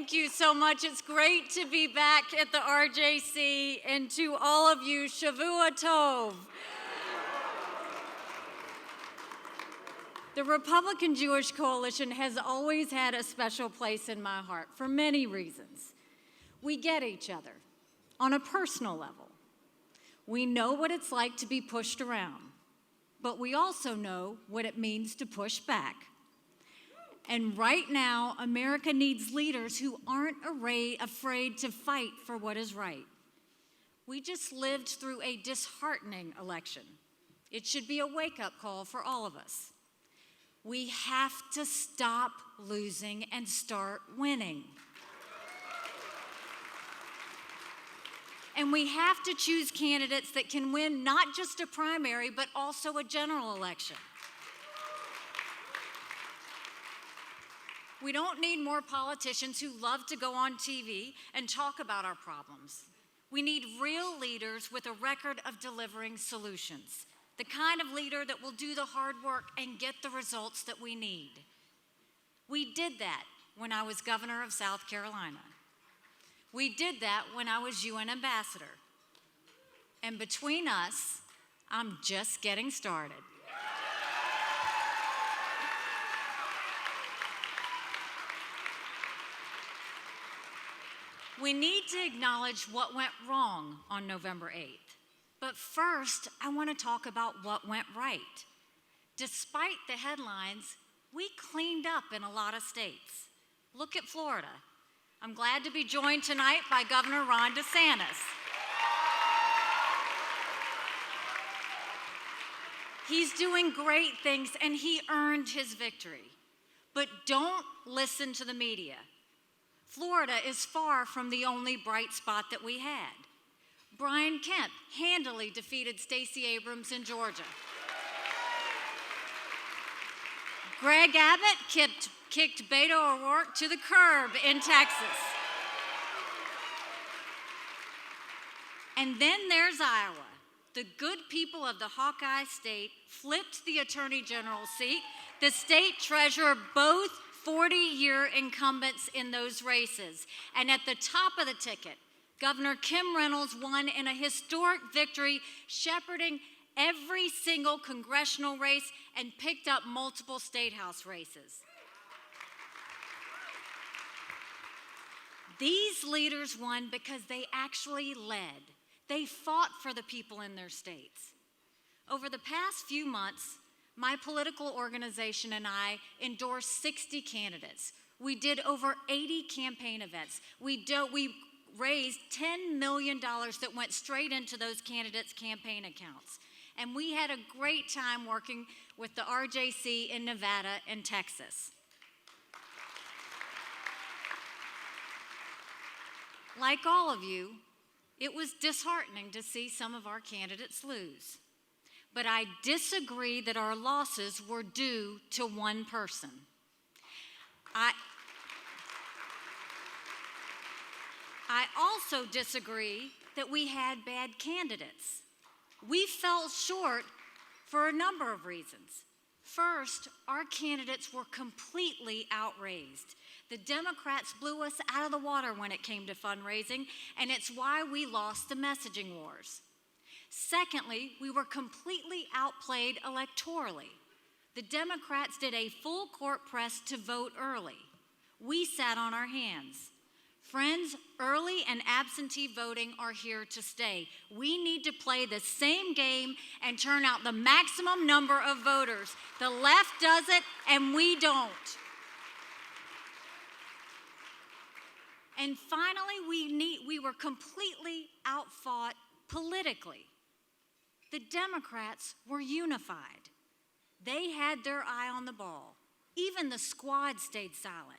Thank you so much. It's great to be back at the RJC, and to all of you, Shavua Tov. The Republican Jewish Coalition has always had a special place in my heart for many reasons. We get each other on a personal level. We know what it's like to be pushed around, but we also know what it means to push back. And right now, America needs leaders who aren't afraid to fight for what is right. We just lived through a disheartening election. It should be a wake-up call for all of us. We have to stop losing and start winning. And we have to choose candidates that can win not just a primary, but also a general election. We don't need more politicians who love to go on TV and talk about our problems. We need real leaders with a record of delivering solutions, the kind of leader that will do the hard work and get the results that we need. We did that when I was governor of South Carolina. We did that when I was UN ambassador. And between us, I'm just getting started. We need to acknowledge what went wrong on November 8th. But first, I want to talk about what went right. Despite the headlines, we cleaned up in a lot of states. Look at Florida. I'm glad to be joined tonight by Governor Ron DeSantis. He's doing great things, and he earned his victory. But don't listen to the media. Florida is far from the only bright spot that we had. Brian Kemp handily defeated Stacey Abrams in Georgia. Greg Abbott kicked Beto O'Rourke to the curb in Texas. And then there's Iowa. The good people of the Hawkeye state flipped the Attorney General seat, the state treasurer, both 40-year incumbents in those races. And at the top of the ticket, Governor Kim Reynolds won in a historic victory, shepherding every single congressional race and picked up multiple state house races. These leaders won because they actually led. They fought for the people in their states. Over the past few months, my political organization and I endorsed 60 candidates. We did over 80 campaign events. We raised $10 million that went straight into those candidates' campaign accounts. And we had a great time working with the RJC in Nevada and Texas. Like all of you, it was disheartening to see some of our candidates lose. But I disagree that our losses were due to one person. I also disagree that we had bad candidates. We fell short for a number of reasons. First, our candidates were completely outraised. The Democrats blew us out of the water when it came to fundraising, and it's why we lost the messaging wars. Secondly, we were completely outplayed electorally. The Democrats did a full court press to vote early. We sat on our hands. Friends, early and absentee voting are here to stay. We need to play the same game and turn out the maximum number of voters. The left does it, and we don't. And finally, we were completely outfought politically. The Democrats were unified. They had their eye on the ball. Even the squad stayed silent.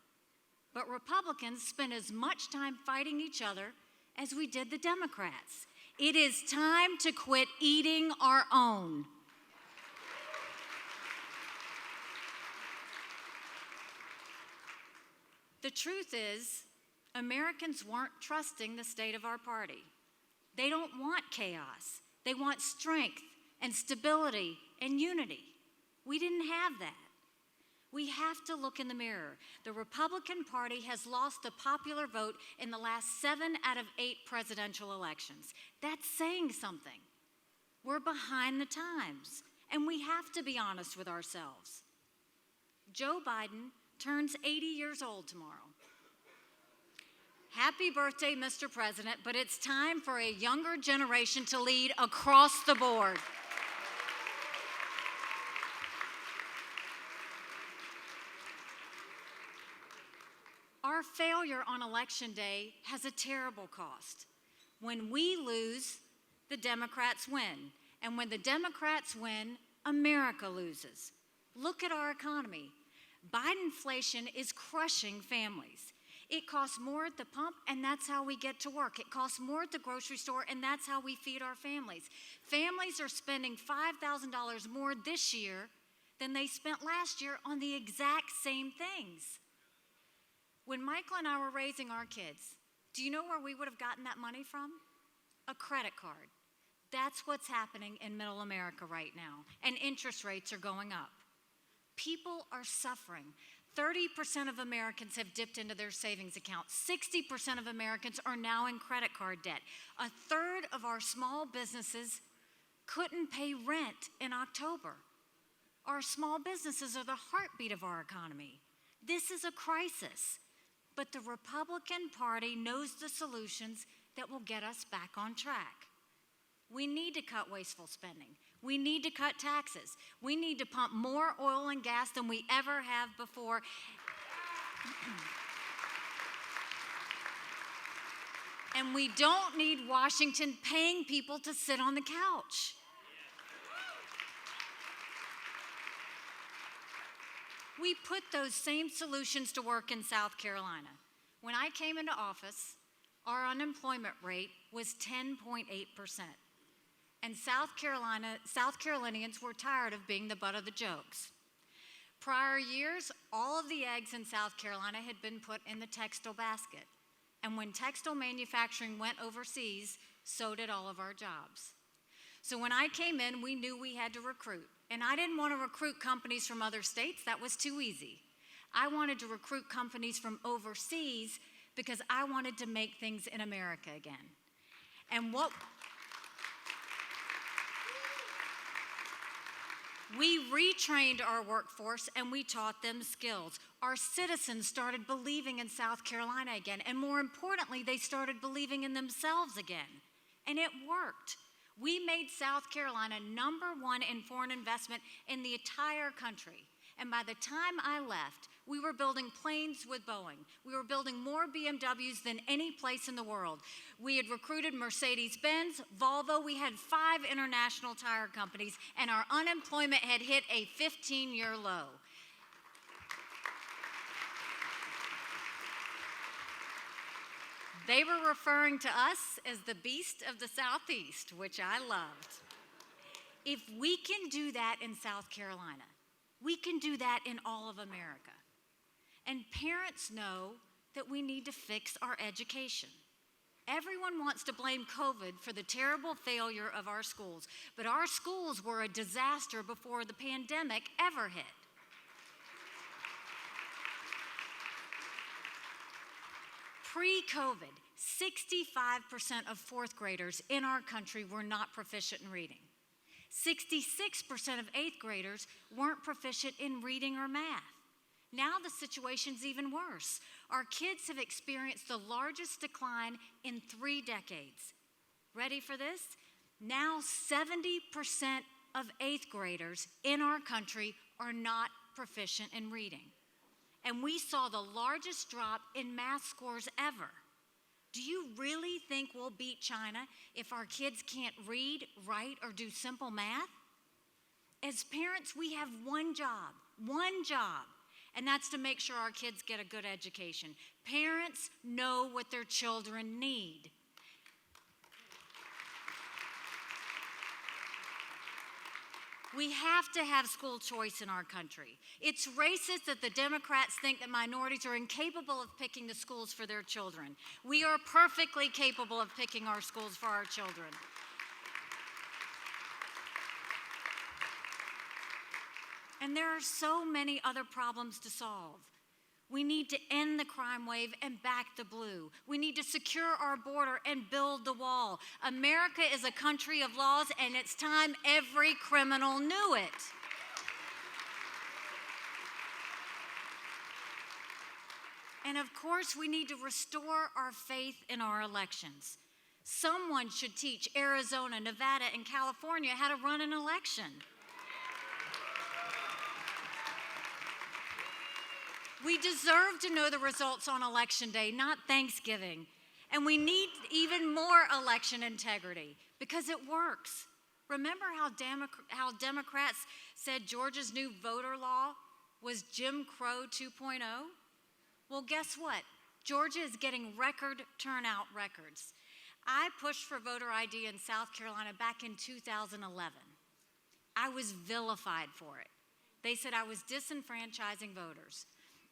But Republicans spent as much time fighting each other as we did the Democrats. It is time to quit eating our own. The truth is, Americans weren't trusting the state of our party. They don't want chaos. They want strength and stability and unity. We didn't have that. We have to look in the mirror. The Republican Party has lost the popular vote in the last 7 out of 8 presidential elections. That's saying something. We're behind the times, and we have to be honest with ourselves. Joe Biden turns 80 years old tomorrow. Happy birthday, Mr. President, but it's time for a younger generation to lead across the board. Our failure on Election Day has a terrible cost. When we lose, the Democrats win. And when the Democrats win, America loses. Look at our economy. Bidenflation is crushing families. It costs more at the pump, and that's how we get to work. It costs more at the grocery store, and that's how we feed our families. Families are spending $5,000 more this year than they spent last year on the exact same things. When Michael and I were raising our kids, do you know where we would have gotten that money from? A credit card. That's what's happening in middle America right now, and interest rates are going up. People are suffering. 30% of Americans have dipped into their savings accounts. 60% of Americans are now in credit card debt. A third of our small businesses couldn't pay rent in October. Our small businesses are the heartbeat of our economy. This is a crisis. But the Republican Party knows the solutions that will get us back on track. We need to cut wasteful spending. We need to cut taxes. We need to pump more oil and gas than we ever have before. And we don't need Washington paying people to sit on the couch. We put those same solutions to work in South Carolina. When I came into office, our unemployment rate was 10.8%. And South Carolinians were tired of being the butt of the jokes. Prior years, all of the eggs in South Carolina had been put in the textile basket. And when textile manufacturing went overseas, so did all of our jobs. So when I came in, we knew we had to recruit. And I didn't want to recruit companies from other states. That was too easy. I wanted to recruit companies from overseas because I wanted to make things in America again. And we retrained our workforce and we taught them skills. Our citizens started believing in South Carolina again, and more importantly, they started believing in themselves again. And it worked. We made South Carolina #1 in foreign investment in the entire country. And by the time I left, we were building planes with Boeing. We were building more BMWs than any place in the world. We had recruited Mercedes-Benz, Volvo. We had 5 international tire companies, and our unemployment had hit a 15-year low. They were referring to us as the beast of the Southeast, which I loved. If we can do that in South Carolina, we can do that in all of America. And parents know that we need to fix our education. Everyone wants to blame COVID for the terrible failure of our schools, but our schools were a disaster before the pandemic ever hit. Pre-COVID, 65% of 4th graders in our country were not proficient in reading. 66% of 8th graders weren't proficient in reading or math. Now the situation's even worse. Our kids have experienced the largest decline in 3 decades. Ready for this? Now 70% of 8th graders in our country are not proficient in reading. And we saw the largest drop in math scores ever. Do you really think we'll beat China if our kids can't read, write, or do simple math? As parents, we have one job, and that's to make sure our kids get a good education. Parents know what their children need. We have to have school choice in our country. It's racist that the Democrats think that minorities are incapable of picking the schools for their children. We are perfectly capable of picking our schools for our children. And there are so many other problems to solve. We need to end the crime wave and back the blue. We need to secure our border and build the wall. America is a country of laws, and it's time every criminal knew it. And of course, we need to restore our faith in our elections. Someone should teach Arizona, Nevada, and California how to run an election. We deserve to know the results on Election Day, not Thanksgiving. And we need even more election integrity because it works. Remember how Democrats said Georgia's new voter law was Jim Crow 2.0? Well, guess what? Georgia is getting record turnout records. I pushed for voter ID in South Carolina back in 2011. I was vilified for it. They said I was disenfranchising voters.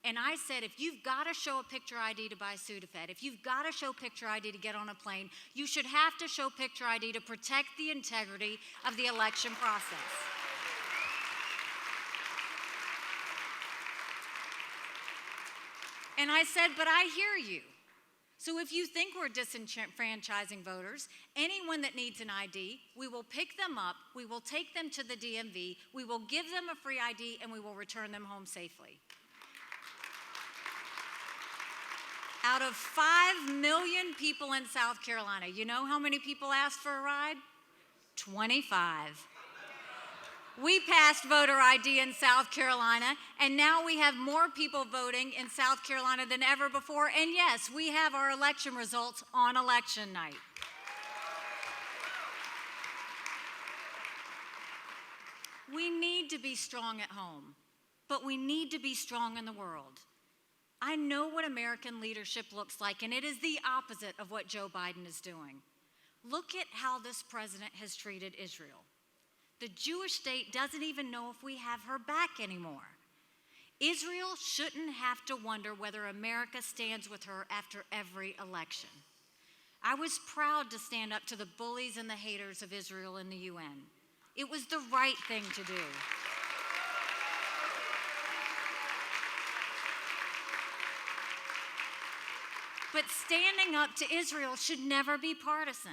And I said, if you've got to show a picture ID to buy Sudafed, if you've got to show picture ID to get on a plane, you should have to show picture ID to protect the integrity of the election process. And I said, but I hear you. So if you think we're disenfranchising voters, anyone that needs an ID, we will pick them up, we will take them to the DMV, we will give them a free ID, and we will return them home safely. Out of 5 million people in South Carolina, you know how many people asked for a ride? 25. We passed voter ID in South Carolina, and now we have more people voting in South Carolina than ever before. And yes, we have our election results on election night. We need to be strong at home, but we need to be strong in the world. I know what American leadership looks like, and it is the opposite of what Joe Biden is doing. Look at how this president has treated Israel. The Jewish state doesn't even know if we have her back anymore. Israel shouldn't have to wonder whether America stands with her after every election. I was proud to stand up to the bullies and the haters of Israel in the UN. It was the right thing to do. But standing up to Israel should never be partisan.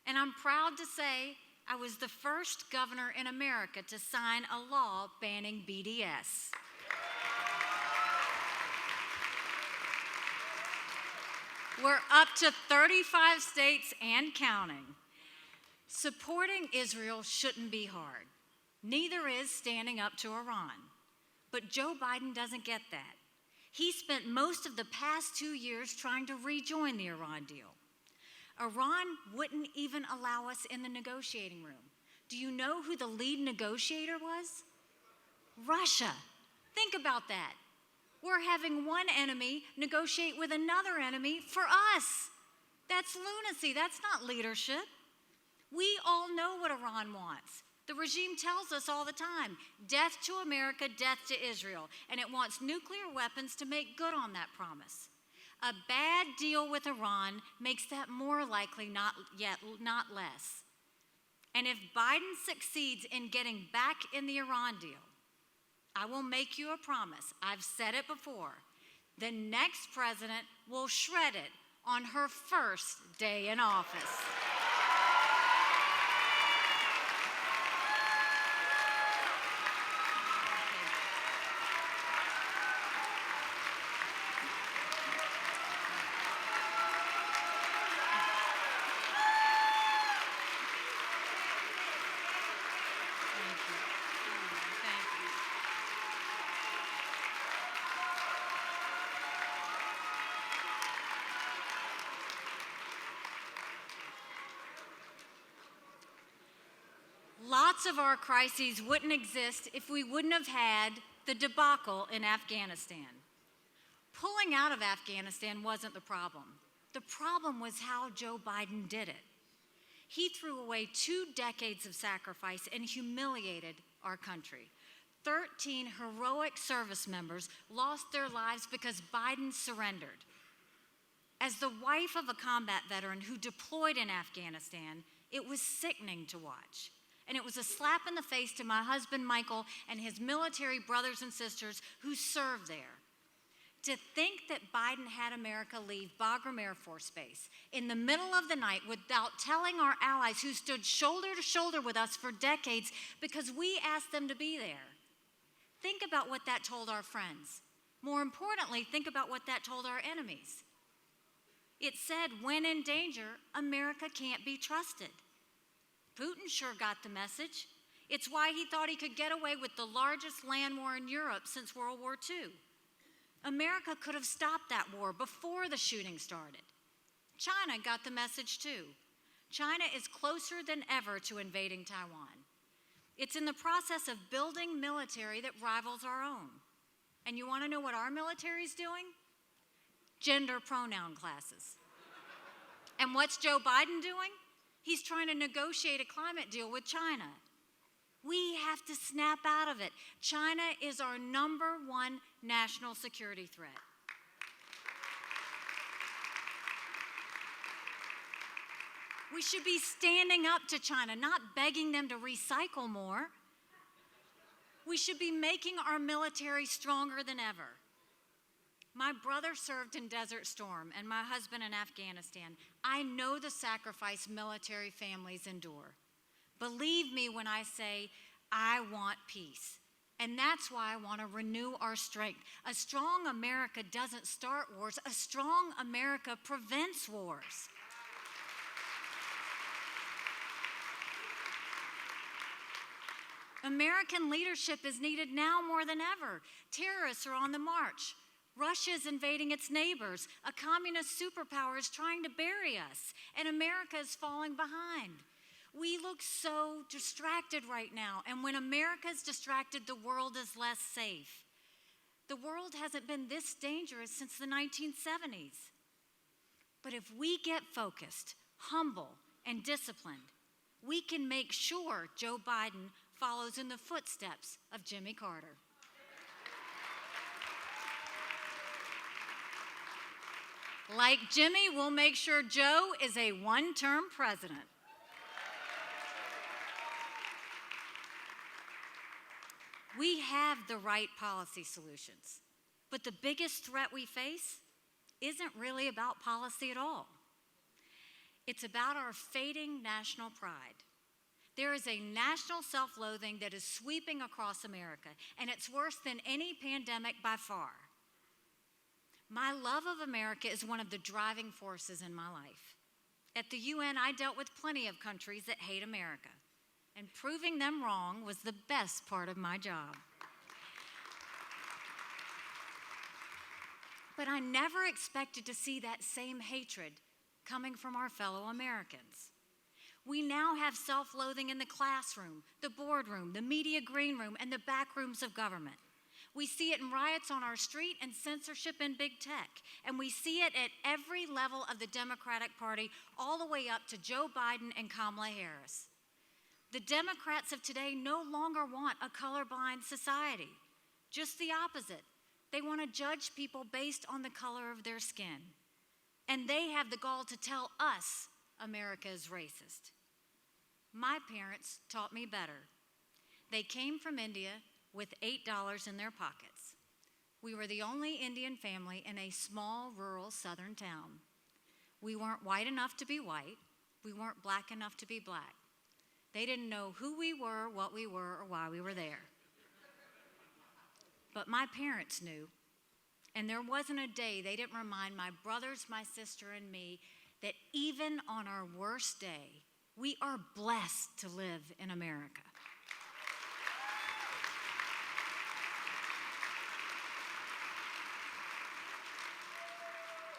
And I'm proud to say I was the first governor in America to sign a law banning BDS. We're up to 35 states and counting. Supporting Israel shouldn't be hard. Neither is standing up to Iran. But Joe Biden doesn't get that. He spent most of the past 2 years trying to rejoin the Iran deal. Iran wouldn't even allow us in the negotiating room. Do you know who the lead negotiator was? Russia. Think about that. We're having one enemy negotiate with another enemy for us. That's lunacy. That's not leadership. We all know what Iran wants. The regime tells us all the time, death to America, death to Israel. And it wants nuclear weapons to make good on that promise. A bad deal with Iran makes that more likely, not less. And if Biden succeeds in getting back in the Iran deal, I will make you a promise. I've said it before. The next president will shred it on her first day in office. Lots of our crises wouldn't exist if we wouldn't have had the debacle in Afghanistan. Pulling out of Afghanistan wasn't the problem. The problem was how Joe Biden did it. He threw away 2 decades of sacrifice and humiliated our country. 13 heroic service members lost their lives because Biden surrendered. As the wife of a combat veteran who deployed in Afghanistan, it was sickening to watch. And it was a slap in the face to my husband, Michael, and his military brothers and sisters who served there. To think that Biden had America leave Bagram Air Force Base in the middle of the night without telling our allies who stood shoulder to shoulder with us for decades because we asked them to be there. Think about what that told our friends. More importantly, think about what that told our enemies. It said, when in danger, America can't be trusted. Putin sure got the message. It's why he thought he could get away with the largest land war in Europe since World War II. America could have stopped that war before the shooting started. China got the message too. China is closer than ever to invading Taiwan. It's in the process of building military that rivals our own. And you want to know what our military is doing? Gender pronoun classes. And what's Joe Biden doing? He's trying to negotiate a climate deal with China. We have to snap out of it. China is our number one national security threat. We should be standing up to China, not begging them to recycle more. We should be making our military stronger than ever. My brother served in Desert Storm and my husband in Afghanistan. I know the sacrifice military families endure. Believe me when I say I want peace. And that's why I want to renew our strength. A strong America doesn't start wars. A strong America prevents wars. American leadership is needed now more than ever. Terrorists are on the march. Russia is invading its neighbors. A communist superpower is trying to bury us, and America is falling behind. We look so distracted right now, and when America is distracted, the world is less safe. The world hasn't been this dangerous since the 1970s. But if we get focused, humble, and disciplined, we can make sure Joe Biden follows in the footsteps of Jimmy Carter. Like Jimmy, we'll make sure Joe is a one-term president. We have the right policy solutions, but the biggest threat we face isn't really about policy at all. It's about our fading national pride. There is a national self-loathing that is sweeping across America, and it's worse than any pandemic by far. My love of America is one of the driving forces in my life. At the UN, I dealt with plenty of countries that hate America, and proving them wrong was the best part of my job. But I never expected to see that same hatred coming from our fellow Americans. We now have self-loathing in the classroom, the boardroom, the media green room, and the back rooms of government. We see it in riots on our street and censorship in big tech. And we see it at every level of the Democratic Party, all the way up to Joe Biden and Kamala Harris. The Democrats of today no longer want a colorblind society, just the opposite. They want to judge people based on the color of their skin. And they have the gall to tell us America is racist. My parents taught me better. They came from India with $8 in their pockets. We were the only Indian family in a small, rural southern town. We weren't white enough to be white. We weren't black enough to be black. They didn't know who we were, what we were, or why we were there. But my parents knew, and there wasn't a day they didn't remind my brothers, my sister, and me that even on our worst day, we are blessed to live in America.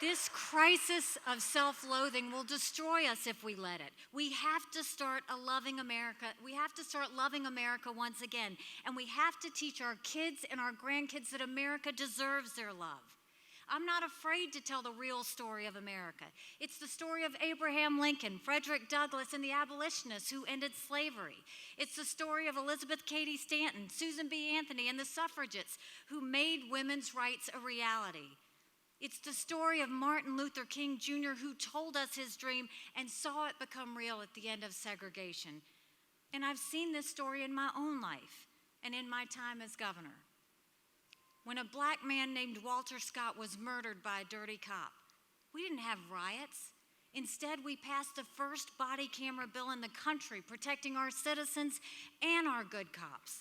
This crisis of self-loathing will destroy us if we let it. We have to start loving America. We have to start loving America once again. And we have to teach our kids and our grandkids that America deserves their love. I'm not afraid to tell the real story of America. It's the story of Abraham Lincoln, Frederick Douglass, and the abolitionists who ended slavery. It's the story of Elizabeth Cady Stanton, Susan B. Anthony, and the suffragettes who made women's rights a reality. It's the story of Martin Luther King Jr., who told us his dream and saw it become real at the end of segregation. And I've seen this story in my own life and in my time as governor. When a black man named Walter Scott was murdered by a dirty cop, we didn't have riots. Instead, we passed the first body camera bill in the country, protecting our citizens and our good cops.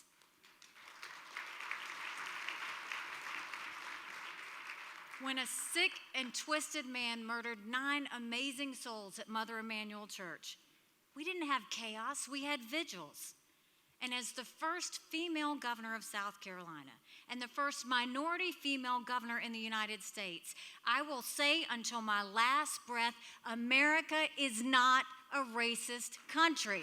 When a sick and twisted man murdered 9 amazing souls at Mother Emanuel Church, we didn't have chaos, we had vigils. And as the first female governor of South Carolina and the first minority female governor in the United States, I will say until my last breath, America is not a racist country.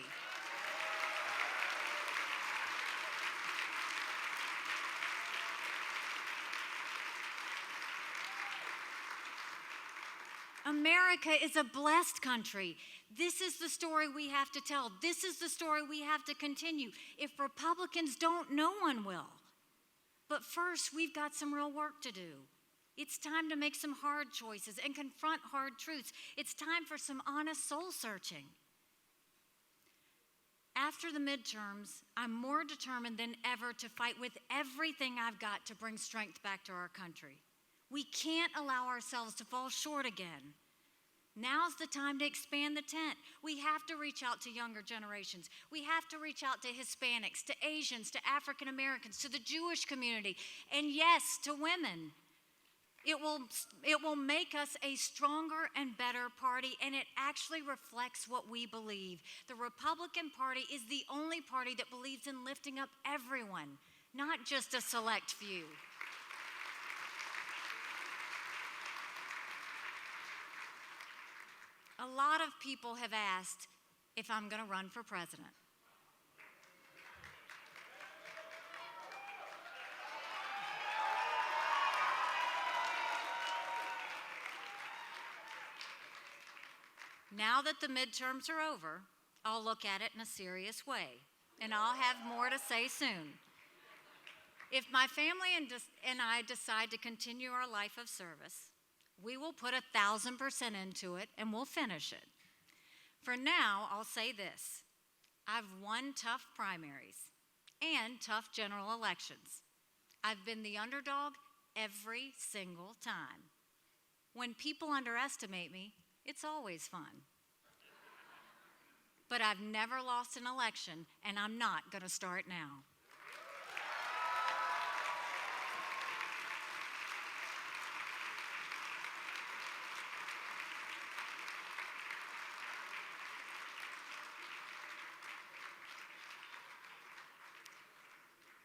America is a blessed country. This is the story we have to tell. This is the story we have to continue. If Republicans don't, no one will. But first, we've got some real work to do. It's time to make some hard choices and confront hard truths. It's time for some honest soul searching. After the midterms, I'm more determined than ever to fight with everything I've got to bring strength back to our country. We can't allow ourselves to fall short again. Now's the time to expand the tent. We have to reach out to younger generations. We have to reach out to Hispanics, to Asians, to African Americans, to the Jewish community, and yes, to women. It will make us a stronger and better party, and it actually reflects what we believe. The Republican Party is the only party that believes in lifting up everyone, not just a select few. A lot of people have asked if I'm going to run for president. Now that the midterms are over, I'll look at it in a serious way, and I'll have more to say soon. If my family and I decide to continue our life of service, we will put 1,000% into it, and we'll finish it. For now, I'll say this. I've won tough primaries and tough general elections. I've been the underdog every single time. When people underestimate me, it's always fun. But I've never lost an election, and I'm not going to start now.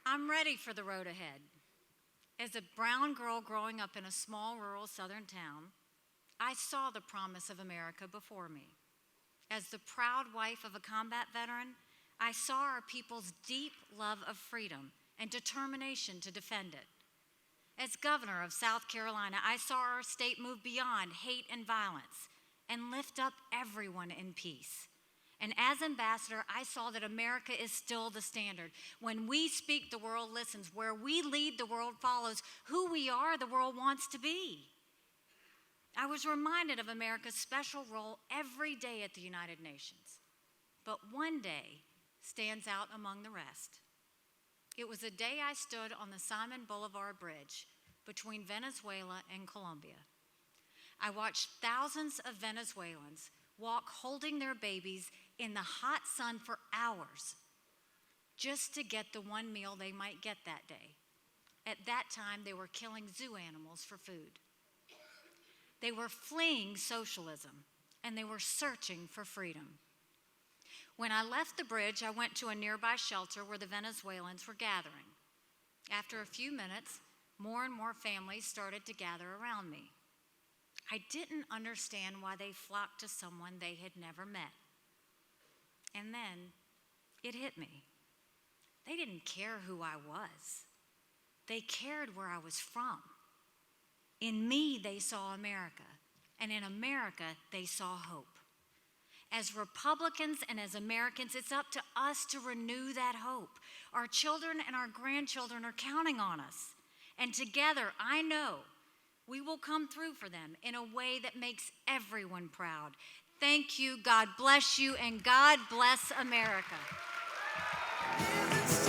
I'm ready for the road ahead. As a brown girl growing up in a small rural southern town, I saw the promise of America before me. As the proud wife of a combat veteran, I saw our people's deep love of freedom and determination to defend it. As governor of South Carolina, I saw our state move beyond hate and violence and lift up everyone in peace. And as ambassador, I saw that America is still the standard. When we speak, the world listens. Where we lead, the world follows. Who we are, the world wants to be. I was reminded of America's special role every day at the United Nations. But one day stands out among the rest. It was a day I stood on the Simon Bolivar Bridge between Venezuela and Colombia. I watched thousands of Venezuelans walk holding their babies in the hot sun for hours just to get the one meal they might get that day. At that time, they were killing zoo animals for food. They were fleeing socialism, and they were searching for freedom. When I left the bridge, I went to a nearby shelter where the Venezuelans were gathering. After a few minutes, more and more families started to gather around me. I didn't understand why they flocked to someone they had never met. And then it hit me. They didn't care who I was. They cared where I was from. In me, they saw America, and in America, they saw hope. As Republicans and as Americans, it's up to us to renew that hope. Our children and our grandchildren are counting on us, and together, I know, we will come through for them in a way that makes everyone proud. Thank you, God bless you, and God bless America. Isn't